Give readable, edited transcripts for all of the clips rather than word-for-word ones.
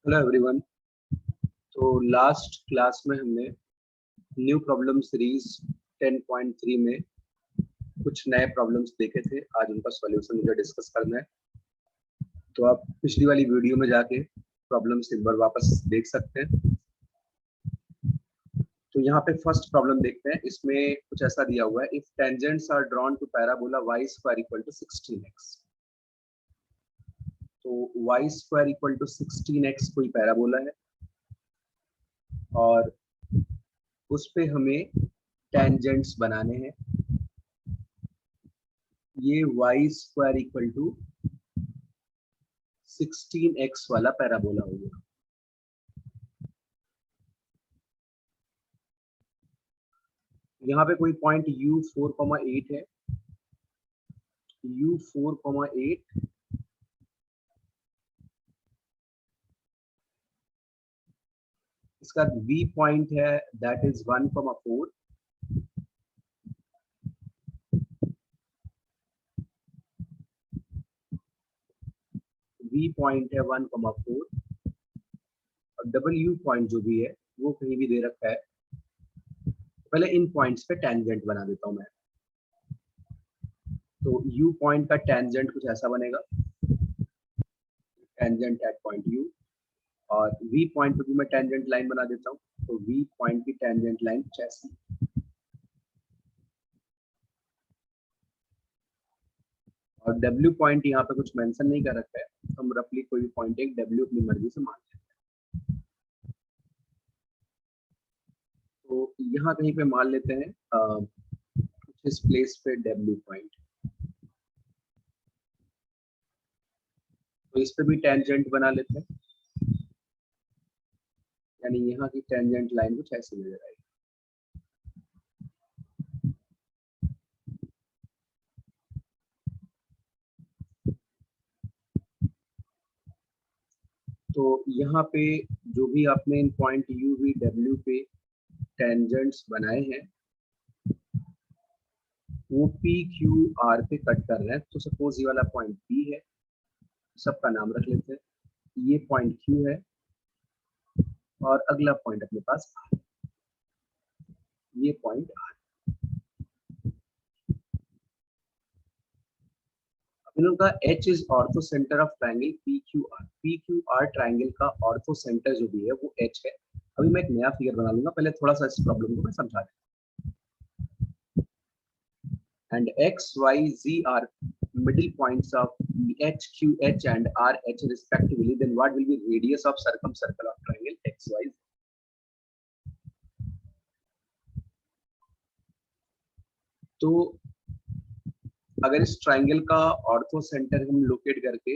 Hello everyone. तो last class में हमने न्यू प्रॉब्लम सीरीज 10.3 में कुछ नए प्रॉब्लम्स देखे थे। आज उनका सॉल्यूशन मुझे डिस्कस करना है। तो आप पिछली वाली वीडियो में जाके प्रॉब्लम्स एक बार वापस देख सकते हैं। तो यहाँ पे फर्स्ट प्रॉब्लम देखते हैं। इसमें कुछ ऐसा दिया हुआ है, if tangents are drawn to parabola y square equal to 16x। तो y square equal to 16x कोई पैराबोला है और उस पे हमें टेंजेंट्स बनाने हैं। ये y square equal to 16x वाला पैराबोला हो गया। यहाँ पे कोई पॉइंट u4,8 है। u4,8 इसका v पॉइंट है, दैट इज 1,4। v पॉइंट है 1,4 और w पॉइंट जो भी है वो कहीं भी दे रखा है। पहले इन पॉइंट्स पे टेंजेंट बना देता हूं मैं। तो u पॉइंट का टेंजेंट कुछ ऐसा बनेगा, टेंजेंट एट पॉइंट u। और v पॉइंट पे भी मैं टेंजेंट लाइन बना देता हूँ। तो v पॉइंट की टेंजेंट लाइन कुछ ऐसी। और w पॉइंट यहाँ पे कुछ मेंशन नहीं कर रखा है, हम रफली कोई भी पॉइंट एक w अपनी मर्जी से मान लेते हैं। तो यहाँ कहीं पे मान लेते हैं कुछ इस प्लेस पे w पॉइंट। तो इस पे भी टेंजेंट बना लेते हैं, यानी यहाँ की टेंजेंट लाइन कुछ ऐसी नजर आएगी। तो यहाँ पे जो भी आपने इन पॉइंट u v w पे टेंजेंट्स बनाए हैं वो p q r पे कट कर रहे हैं। तो सपोज ये वाला पॉइंट p है, सबका नाम रख लेते हैं। ये पॉइंट q है और अगला पॉइंट अपने पास r, ये पॉइंट r। इन का h is ortho centre of triangle PQR। PQR triangle का ऑर्थो सेंटर जो भी है वो h है। अभी मैं एक नया फिगर बना लूंगा, पहले थोड़ा सा इस प्रॉब्लम को मैं समझा दूं। And x y z are middle points of h q h and r h respectively, then what will be radius of circumcircle of triangle x y z? तो अगर इस ट्रायंगल का ऑर्थो सेंटर हम locate करके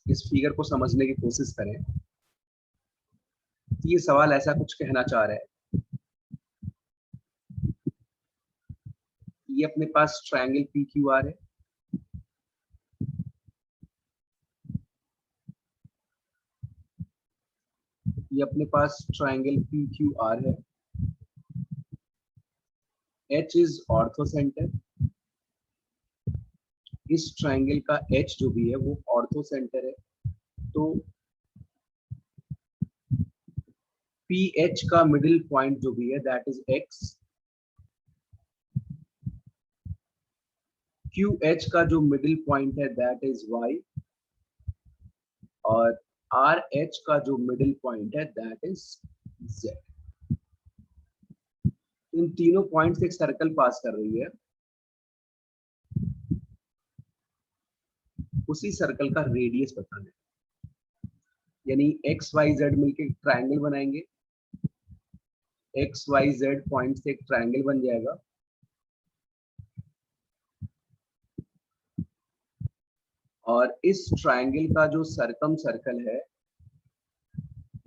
इस figure को समझने की कोशिश करें तो ये सवाल ऐसा कुछ कहना चाह रहा है। ये अपने पास ट्रायंगल PQR है, ये अपने पास ट्रायंगल PQR है। H इज ऑर्थो सेंटर, इस ट्रायंगल का H जो भी है वो ऑर्थो सेंटर है। तो PH का मिडिल पॉइंट जो भी है दैट इज X, QH का जो मिडिल पॉइंट है दैट इज Y, और RH का जो मिडिल पॉइंट है दैट इज Z। इन तीनों पॉइंट से एक सर्कल पास कर रही है, उसी सर्कल का रेडियस बताना है। यानी एक्स वाई जेड मिलके एक ट्रायंगल बनाएंगे, एक्स वाई जेड पॉइंट से एक ट्रायंगल बन जाएगा। और इस ट्रायंगल का जो सरकम सर्कल है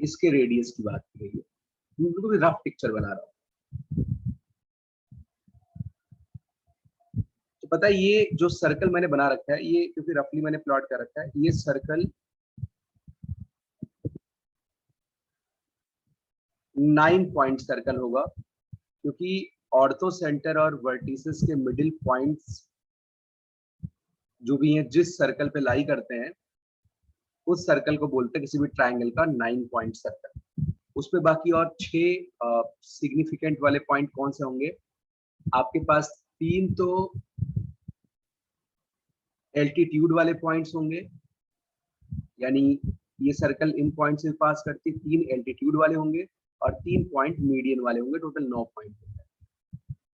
इसके रेडियस की बात की गई है। बिल्कुल रफ पिक्चर बना रहा हूं। तो पता है ये जो सर्कल मैंने बना रखा है, ये क्योंकि रफली मैंने प्लॉट कर रखा है, ये सर्कल 9 पॉइंट सर्कल होगा, क्योंकि ऑर्थो सेंटर और वर्टिसेस के मिडिल पॉइंट्स जो भी हैं जिस सर्कल पे लाई करते हैं उस सर्कल को बोलते हैं किसी भी ट्राइंगल का 9 पॉइंट सर्कल। उस पे बाकी और 6 सिग्निफिकेंट वाले पॉइंट कौन से होंगे? आपके पास 3 तो एल्टीट्यूड वाले पॉइंट्स होंगे, यानी ये सर्कल इन पॉइंट से पास करती है, 3 एल्टीट्यूड वाले होंगे और 3 पॉइंट मीडियन वाले होंगे, टोटल 9 पॉइंट होंगे।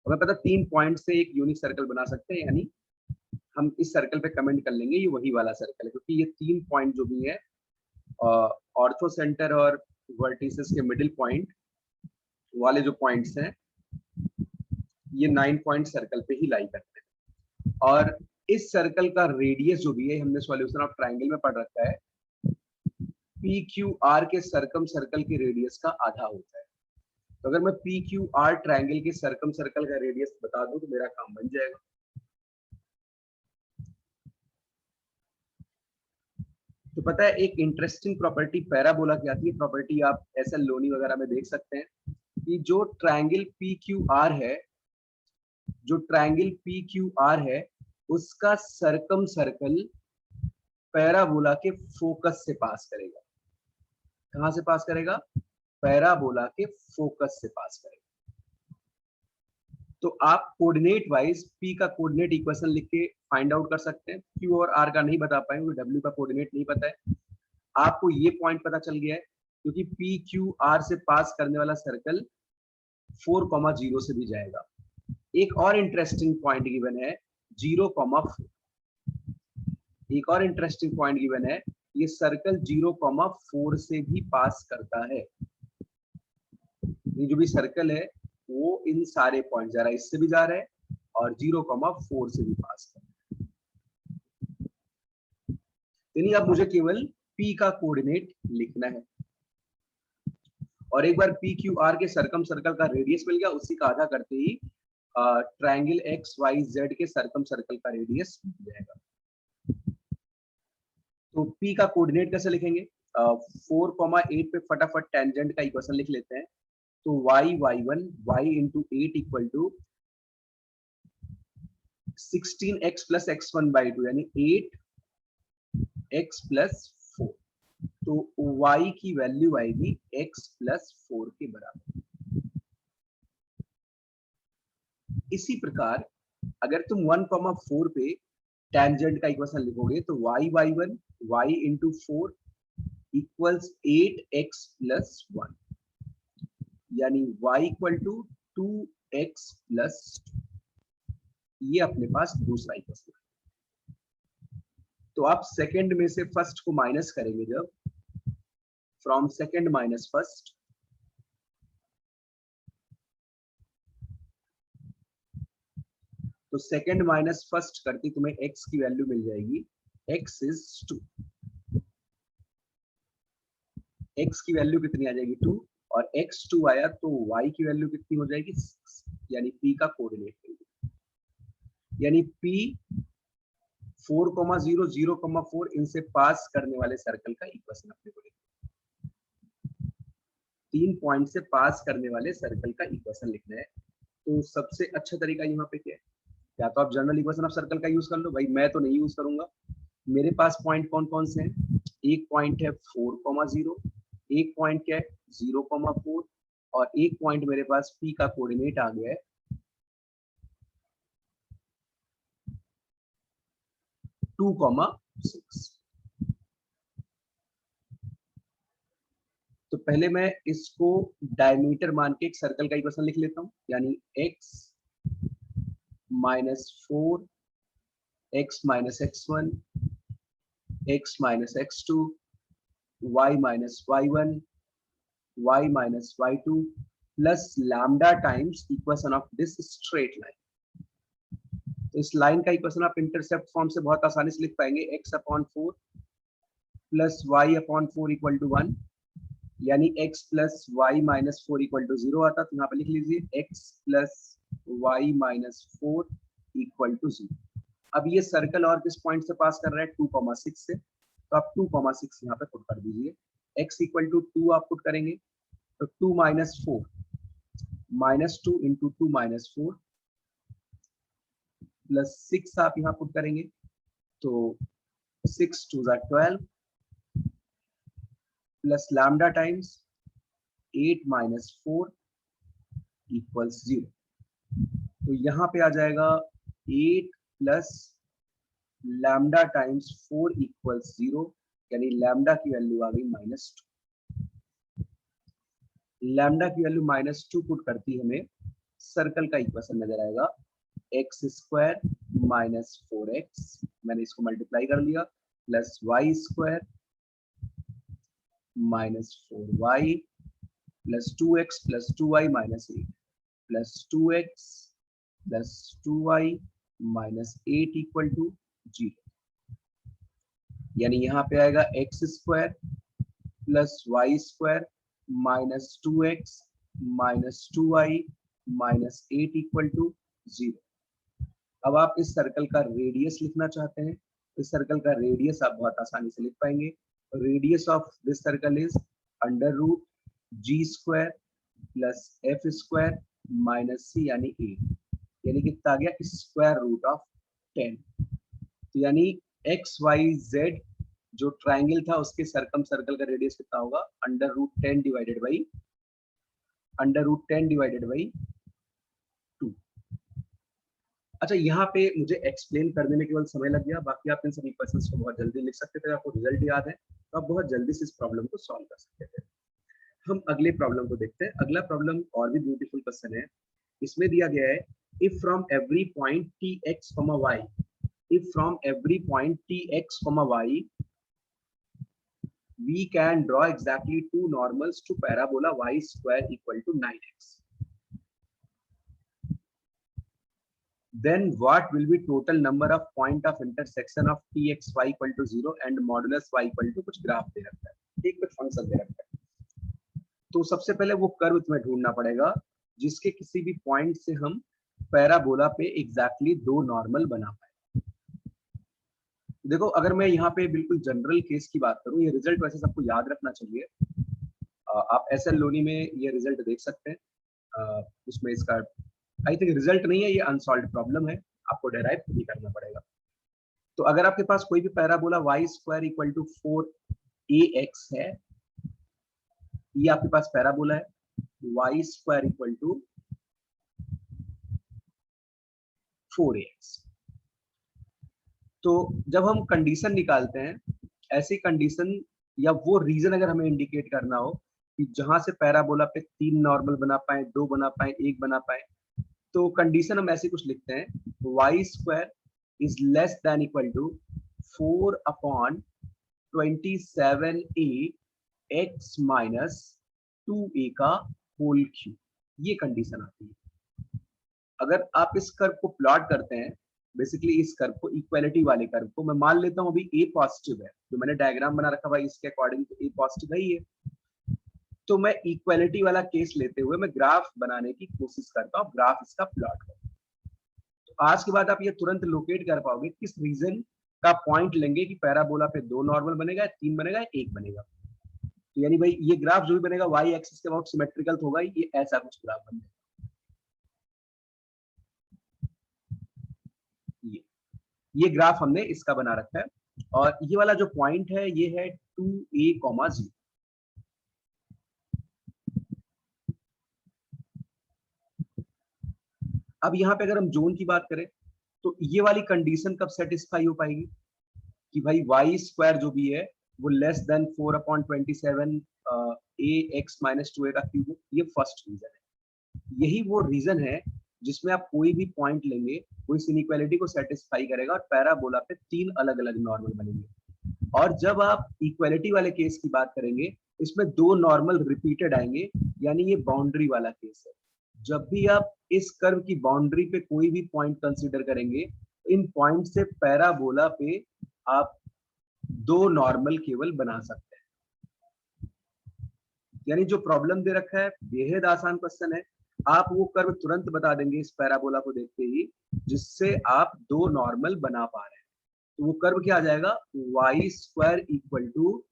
हमें पता 3 पॉइंट से एक यूनिक सर्कल बना सकते हैं, यानी हम इस सर्कल पे कमेंट कर लेंगे ये वही वाला सर्कल है, क्योंकि ये 3 पॉइंट जो भी है ऑर्थो सेंटर और वर्टिसेस के मिडिल पॉइंट वाले जो पॉइंट्स हैं ये 9 पॉइंट सर्कल पे ही लाई करते हैं। और इस सर्कल का रेडियस जो भी है, हमने सॉल्यूशन ऑफ ट्राइंगल में पढ़ रखा है, पी क्यू आर के सर्कम सर्कल के रेडियस का आधा होता है। तो अगर मैं पी क्यू आर ट्राइंगल के सर्कम सर्कल का रेडियस बता दूं तो मेरा काम बन जाएगा। तो पता है एक इंटरेस्टिंग प्रॉपर्टी पैराबोला की आती है, प्रॉपर्टी आप एसएल लोनी वगैरह में देख सकते हैं कि जो ट्राइंगल पी क्यू आर है, जो ट्राइंगल पी क्यू आर है उसका सर्कम सर्कल पैराबोला के फोकस से पास करेगा। कहां से पास करेगा? पैराबोला के फोकस से पास करेगा। तो आप कोऑर्डिनेट वाइज पी का कोऑर्डिनेट इक्वेशन लिख के फाइंड आउट कर सकते हैं। क्यू और आर का नहीं बता पाएंगे, डब्ल्यू का कोऑर्डिनेट नहीं पता है। आपको ये पॉइंट पता चल गया है क्योंकि पी क्यू आर से पास करने वाला सर्कल 4,0 से भी जाएगा। एक और इंटरेस्टिंग पॉइंट गिवन है 0,4। एक और इंटरेस्टिंग पॉइंट गिवन है, ये सर्कल 0,4 से भी पास करता है। ये जो भी सर्कल है वो इन सारे पॉइंट जा रहा है, इससे भी जा रहा है और 0,4 से भी पास कर रहा है। यानी अब मुझे केवल P का कोऑर्डिनेट लिखना है और एक बार पी क्यू आर के सर्कम सर्कल का रेडियस मिल गया, उसी का आधा करते ही ट्राइंगल एक्स वाई जेड के सर्कम सर्कल का रेडियस मिल जाएगा। तो P का कोऑर्डिनेट कैसे लिखेंगे? 4,8 पे फटाफट टेंजेंट का इक्वेशन लिख लेते हैं। तो y1 y into 8 equal to 16x plus x1/2 यानी 8x प्लस 4। तो y की वैल्यू आएगी x प्लस 4 के बराबर। इसी प्रकार अगर तुम 1,4 पे टेंजेंट का इक्वेशन लिखोगे तो y1 y into 4 equals 8x plus 1 यानी y equal to 2x plus 2। ये अपने पास दूसरा इक्वेशन है। तो आप सेकंड में से फर्स्ट को माइनस करेंगे, जब फ्रॉम सेकंड माइनस फर्स्ट, तो सेकंड माइनस फर्स्ट करके तुम्हें x की वैल्यू मिल जाएगी x इज 2। x की वैल्यू कितनी आ जाएगी? 2 और x 2 आया तो y की वैल्यू कितनी हो जाएगी? 6 यानी p का कोऑर्डिनेट यानी p 4,0 0,4 इनसे पास करने वाले सर्कल का इक्वेशन अपने को लिखना है। 3 पॉइंट से पास करने वाले सर्कल का इक्वेशन लिखना है। तो सबसे अच्छा तरीका यहाँ पे क्या है? या तो आप जनरल इक्वेशन ऑफ सर्कल का यूज कर लो, भाई मैं तो नहीं यूज करूंगा। मेरे पास पॉइंट कौन कौन से हैं? एक पॉइंट है 4,0, एक पॉइंट क्या है 0,4 और एक पॉइंट मेरे पास p का कोऑर्डिनेट आ गया है 2,6। तो पहले मैं इसको डायमीटर मान के एक सर्कल का इक्वेशन लिख लेता हूं, यानी x minus 4 x minus x1 x minus x2 y minus y1 y minus y2 plus lambda times equation of this straight line. तो इस लाइन का इक्वेशन आप इंटरसेप्ट फॉर्म से बहुत आसानी से लिख पाएंगे, x upon 4 plus y upon 4 equal to 1 यानी x plus y minus 4 equal to 0 आता। तो यहाँ पे लिख लीजिए x plus y minus 4 equal to 0। अब ये सर्कल और किस पॉइंट से पास कर रहा है? 2,6 से। तो आप 2,6 यहाँ पे पुट कर दीजिए। x इक्वल टू 2 आप पुट करेंगे तो 2 minus 4 minus 2 into 2 minus 4 plus 6 आप यहाँ पुट करेंगे तो 6 2 12 plus lambda times 8 minus 4 equals 0। तो यहाँ पे आ जाएगा 8 प्लस लैम्डा टाइम्स 4 इक्वल्स 0, यानी लैम्डा की वैल्यू आ गई -2। लैम्डा की वैल्यू -2 पुट करती हमें सर्कल का इक्वेशन नजर आएगा एक्स स्क्वायर माइनस 4x, मैंने इसको मल्टीप्लाई कर लिया, plus y square minus 4y plus 2x plus 2y minus 8 plus 2x plus 2y minus 8 equal to 0। यानी यहाँ पे आएगा x square plus y square minus 2x minus 2y minus 8 equal to 0। अब आप इस सर्कल का रेडियस लिखना चाहते हैं, इस सर्कल का रेडियस आप बहुत आसानी से लिख पाएंगे। Radius of this circle is under root G square plus F square minus C, यानी 8, यानी कितना आ गया स्क्वायर रूट ऑफ 10। तो यानी एक्स वाई जेड जो ट्राइंगल था उसके सर्कम सर्कल का रेडियस कितना होगा, अंडर रूट 10 डिवाइडेड बाई 2। अच्छा, यहाँ पे मुझे एक्सप्लेन करने में केवल समय लग गया, बाकी आप इन सभी क्वेश्चंस को बहुत जल्दी लिख सकते थे, आपको रिजल्ट याद है तो आप बहुत जल्दी से इस प्रॉब्लम को सॉल्व कर सकते थे। हम अगले प्रॉब्लम को देखते हैं। अगला प्रॉब्लम और भी ब्यूटीफुल क्वेश्चन है। इसमें दिया गया है if from every point T x comma y, if from every point T x comma y we can draw exactly two normals to parabola y square equal to 9x. Then what will be total number of point of intersection of tx y equal to 0 and modulus y equal to कुछ graph दे रखा है, ठीक, कुछ function दे रखा है। तो सबसे पहले वो कर्व तुम्हें ढूंढना पड़ेगा जिसके किसी भी पॉइंट से हम पैराबोला पे एग्जैक्टली दो नॉर्मल बना पाए। देखो, अगर मैं यहाँ पे बिल्कुल जनरल केस की बात करूँ, ये रिजल्ट वैसे सबको याद रखना चाहिए। आप एसएल लोनी में ये रिजल्ट देख सकते हैं। उसमें इसका आई थिंक रिजल्ट नहीं है, ये अनसॉल्व्ड प्रॉब्लम है, आपको डेराइव खुद ही करना पड़ेगा। तो अगर आपके पास कोई भी parabola y square equal to 4ax है, ये आपके पास पैराबोला है, y square equal to 4ax। तो जब हम कंडीशन निकालते हैं, ऐसी कंडीशन या वो रीजन अगर हमें इंडिकेट करना हो कि जहां से पैराबोला पे 3 नॉर्मल बना पाए, 2 बना पाए, 1 बना पाए, तो कंडीशन हम ऐसे कुछ लिखते हैं, y square is less than equal to 4/27a x minus 2a का होल क्यूब। ये कंडीशन आती है। अगर आप इस कर्व को प्लॉट करते हैं, बेसिकली इस कर्व को, इक्वालिटी वाले कर्व को, मैं मान लेता हूं अभी a पॉजिटिव है, जो मैंने डायग्राम बना रखा भाई इसके अकॉर्डिंग तो a पॉजिटिव है ही है, तो मैं इक्वालिटी वाला केस लेते हुए मैं ग्राफ बनाने की कोशिश करता हूँ, ग्राफ इसका प्लॉट करता हूँ। तो आज के बाद आप ये तुरंत लोकेट कर पाओगे किस रीजन का पॉइंट लेंगे कि पैराबोला पे 2 नॉर्मल बनेगा, 3 बनेगा, 1 बनेगा। तो यानी भाई ये ग्राफ जो भी बनेगा वाई एक्सिस के अबाउट सिमेट्रिकल होगा, ये ऐसा कुछ ग्राफ बनेगा। ये ग्राफ हमने इसका बना रखा है, और ये वाला जो पॉइंट है ये है 2a,0। अब यहाँ पे अगर हम जोन की बात करें तो ये वाली कंडीशन कब सेटिस्फाई हो पाएगी कि भाई वाई स्क्वायर जो भी है वो less than 4/27 ax minus 2a का क्यूब है। ये फर्स्ट रीजन है। यही वो रीजन है जिसमें आप कोई भी पॉइंट लेंगे वो इस इनइक्वालिटी को सेटिस्फाई करेगा और पैराबोला पे 3 अलग अलग नॉर्मल बनेंगे। और जब आप इक्वालिटी वाले केस की बात करेंगे, इसमें 2 नॉर्मल रिपीटेड आएंगे, यानी ये बाउंड्री वाला केस है। जब भी आप इस कर्व की बाउंड्री पे कोई भी पॉइंट कंसीडर करेंगे, इन पॉइंट से पैराबोला पे आप 2 नॉर्मल केवल बना सकते हैं। यानी जो प्रॉब्लम दे रखा है बेहद आसान क्वेश्चन है, आप वो कर्व तुरंत बता देंगे इस पैराबोला को देखते ही जिससे आप 2 नॉर्मल बना पा रहे हैं। तो वो कर्व क्या आ जाएगा, Y square equal to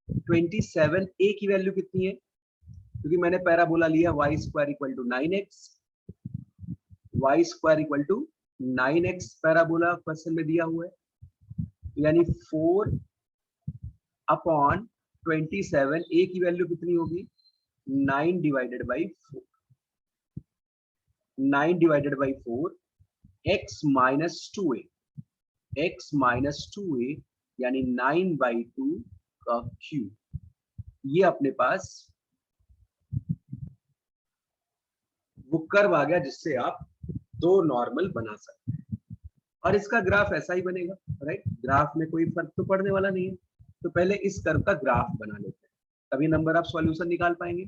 4/27a की वैल्यू कितनी है, क्योंकि मैंने पैराबोला लिया y square equal to 9x, y square equal to 9x parabola question में दिया हुआ है। यानी 4/27, ए की वैल्यू कितनी होगी 9 divided by 4, 9 divided by 4, x minus 2a, x minus 2a यानी 9/2 का क्यूब। ये अपने पास वो कर्व आ गया जिससे आप दो नॉर्मल बना सकते हैं, और इसका ग्राफ ऐसा ही बनेगा, राइट। ग्राफ में कोई फर्क तो पड़ने वाला नहीं है, तो पहले इस कर्व का ग्राफ बना लेते हैं, तभी नंबर आप सॉल्यूशन निकाल पाएंगे।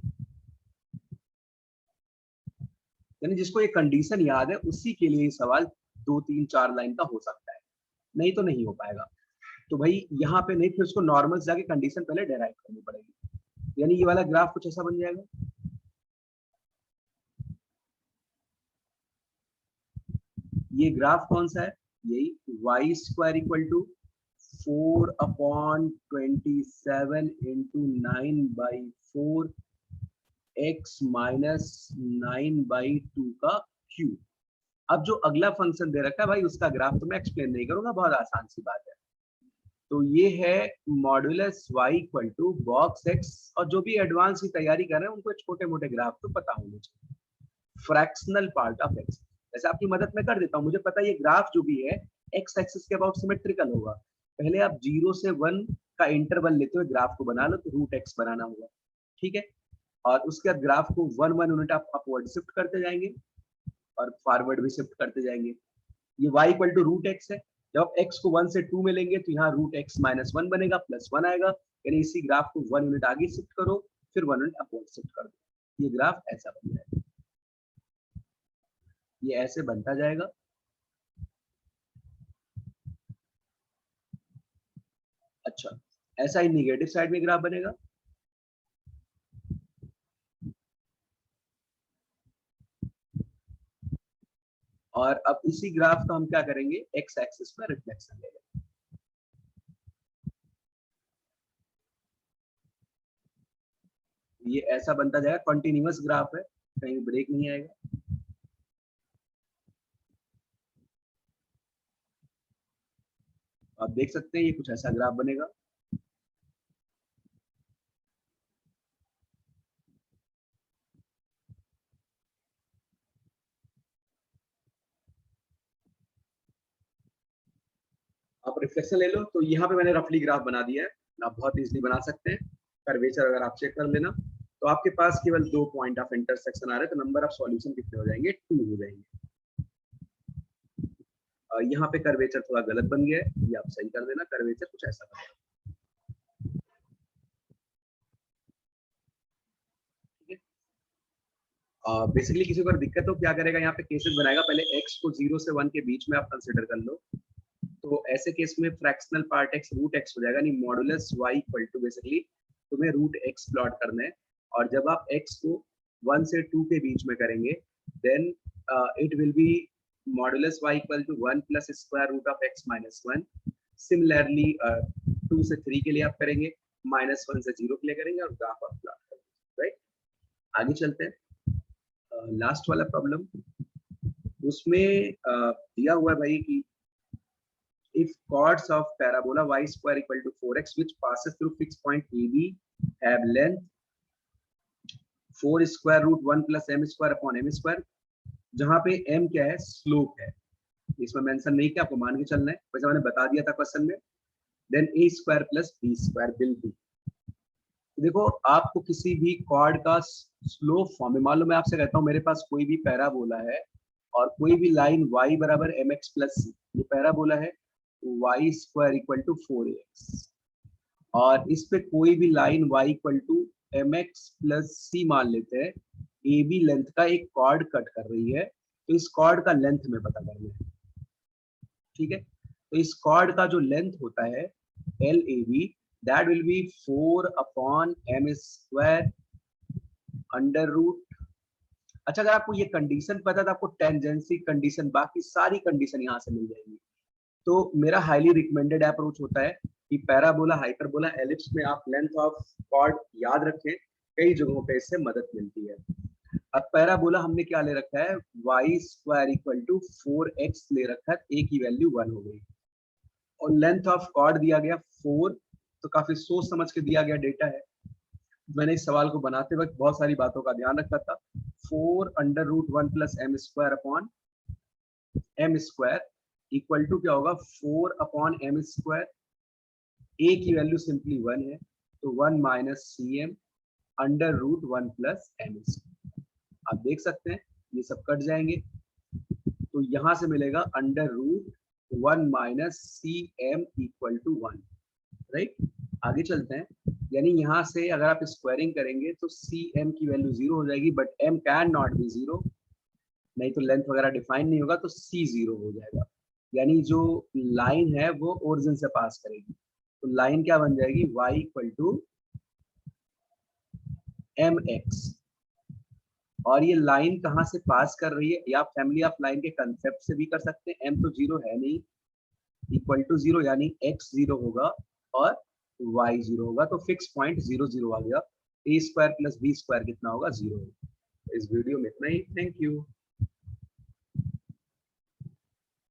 यानी जिसको ये कंडीशन याद है उसी के लिए सवाल 2, 3, 4 लाइन का हो सकता है, नहीं तो नहीं हो पाएगा। तो भाई यहाँ पे नहीं, फिर उसको नॉर्मल जाके कंडीशन पहले डेराइव करनी पड़ेगी। यानी ये वाला ग्राफ कुछ ऐसा बन जाएगा, ये ग्राफ कौन सा है, यही y square equal to 4/27 into 9/4 x minus 9/2 का क्यूब। अब जो अगला फंक्शन दे रखा है भाई उसका ग्राफ तो मैं एक्सप्लेन नहीं करूंगा, बहुत आसान सी बात है। तो ये है modulus y equal to box x, और जो भी एडवांस की तैयारी कर रहे हैं उनको छोटे मोटे ग्राफ तो पता होने चाहिए। फ्रैक्शनल पार्ट ऑफ x, जैसे आपकी मदद में कर देता हूँ, मुझे पता है ये ग्राफ जो भी है x एक्सिस के अबाउट सिमेट्रिकल होगा। पहले आप 0 से 1 का इंटरवल लेते हुए ग्राफ को बना लो, तो रूट x बनाना होगा, ठीक है। और उसके बाद ग्राफ को 1 यूनिट आप अपवर्ड शिफ्ट करते जाएंगे और फॉरवर्ड भी शिफ्ट करते जाएंगे। ये y equal to root x है, जब x को 1 से 2 में लेंगे तो यहाँ रूट x माइनस 1 बनेगा, प्लस 1 आएगा, यानी इसी ग्राफ को 1 यूनिट आगे शिफ्ट करो, फिर 1 यूनिट अपवर्ड शिफ्ट कर दो, ये ग्राफ ऐसा बन जाएगा, ये ऐसे बनता जाएगा। अच्छा, ऐसा ही निगेटिव साइड में ग्राफ बनेगा। और अब इसी ग्राफ का हम क्या करेंगे, एक्स एक्सिस पर रिफ्लेक्शन लेंगे। ये ऐसा बनता जाएगा, कंटिन्यूअस ग्राफ है, कहीं ब्रेक नहीं आएगा। आप देख सकते हैं ये कुछ ऐसा ग्राफ बनेगा। आप रिफ्लेक्शन ले लो, तो यहाँ पे मैंने रफली ग्राफ बना दिया है, आप बहुत इजीली बना सकते हैं। कर्वेचर अगर आप चेक कर लेना तो आपके पास केवल 2 पॉइंट ऑफ इंटरसेक्शन आ रहे हैं, तो नंबर ऑफ सॉल्यूशन कितने हो जाएंगे, 2 हो जाएंगे। यहाँ पे कर्वेचर थोड़ा गलत बन गया है, ये आप सही कर देना, कर्वेचर कुछ ऐसा बनेगा। बेसिकली किसी को दिक्कत हो क्या करेगा, यहाँ पे केसेस बनाएगा, पहले x को 0 से 1 के बीच में आप कंसिडर कर लो, तो ऐसे केस में fractional part x root x हो जाएगा, यानी modulus y equal to basically तुम्हें रूट x प्लॉट करना है, और जब आप x को 1 से 2 के बीच में करेंगे then it will be modulus y equal to 1 plus square root of x minus 1। Similarly 2 से 3 के लिए आप करेंगे, -1 से 0 के लिए करेंगे और ग्राफ आप प्लॉट करेंगे, राइट। आगे चलते हैं, लास्ट वाला प्रॉब्लम, उसमें दिया हुआ है भाई कि if chords of parabola y square equal to 4x which passes through fixed point AB have length 4 square root 1 plus m square upon m square, जहां पे m क्या है, स्लोप है, इसमें मेंशन नहीं किया, आपको मान के चलना है, वैसे मैंने बता दिया था क्वेश्चन में। Then a square plus b square will be, देखो आपको किसी भी कॉर्ड का स्लोप फॉर्म में, मान लो मैं आपसे कहता हूँ मेरे पास कोई भी पैराबोला है और कोई भी लाइन y बराबर mx प्लस c, ये पैराबोला है, y square equal to 4ax, और इस पे कोई भी line y equal to mx plus c मान लेते हैं, ए बी लेंथ का एक कॉर्ड कट कर रही है, तो इस कॉर्ड का लेंथ में पता करना है, ठीक है। तो इस कॉर्ड का जो लेंथ होता है L A B, that will be 4/m square under root. अच्छा, अगर आपको ये कंडीशन पता है तो आपको टेंजेंसी कंडीशन, बाकी सारी कंडीशन यहाँ से मिल जाएगी। तो मेरा हाईली रिकमेंडेड अप्रोच होता है कि पैराबोला, हाइपरबोला, एलिप्स में आप लेंथ ऑफ कॉर्ड याद रखें, कई जगहों पे इससे मदद मिलती है। अब पैराबोला हमने क्या ले रखा है, y square equal to 4x ले रखा है, a की वैल्यू 1 हो गई। और लेंथ ऑफ कॉर्ड दिया गया 4, तो काफी सोच समझ के दिया गया डेटा है। मैंने इस सवाल को बनाते वक्त बहुत सारी बातों का ध्यान रखा था। 4√1 + m² upon m² equal to क्या होगा 4/m²। a की वैल्यू सिंपली 1 है, तो 1 - cm √1 + m²। आप देख सकते हैं ये सब कट जाएंगे, तो यहां से मिलेगा √1 - cm इक्वल टू 1, राइट। आगे चलते हैं, यानी यहाँ से अगर आप स्क्वायरिंग करेंगे तो cm की वैल्यू 0 हो जाएगी, but m can not be 0, नहीं तो लेंथ वगैरह डिफाइन नहीं होगा, तो c 0 हो जाएगा। यानी जो लाइन है वो ओरिजिन से पास करेगी, तो लाइन क्या बन जाएगी y = mx। और ये लाइन कहाँ से पास कर रही है, या फैमिली ऑफ लाइन के कंसेप्ट से भी कर सकते हैं। m तो 0 है नहीं, इक्वल टू 0, यानी x 0 होगा और y 0 होगा, तो फिक्स पॉइंट 0 0 आ गया। a² + b² कितना होगा 0। इस वीडियो में इतना ही। Thank you.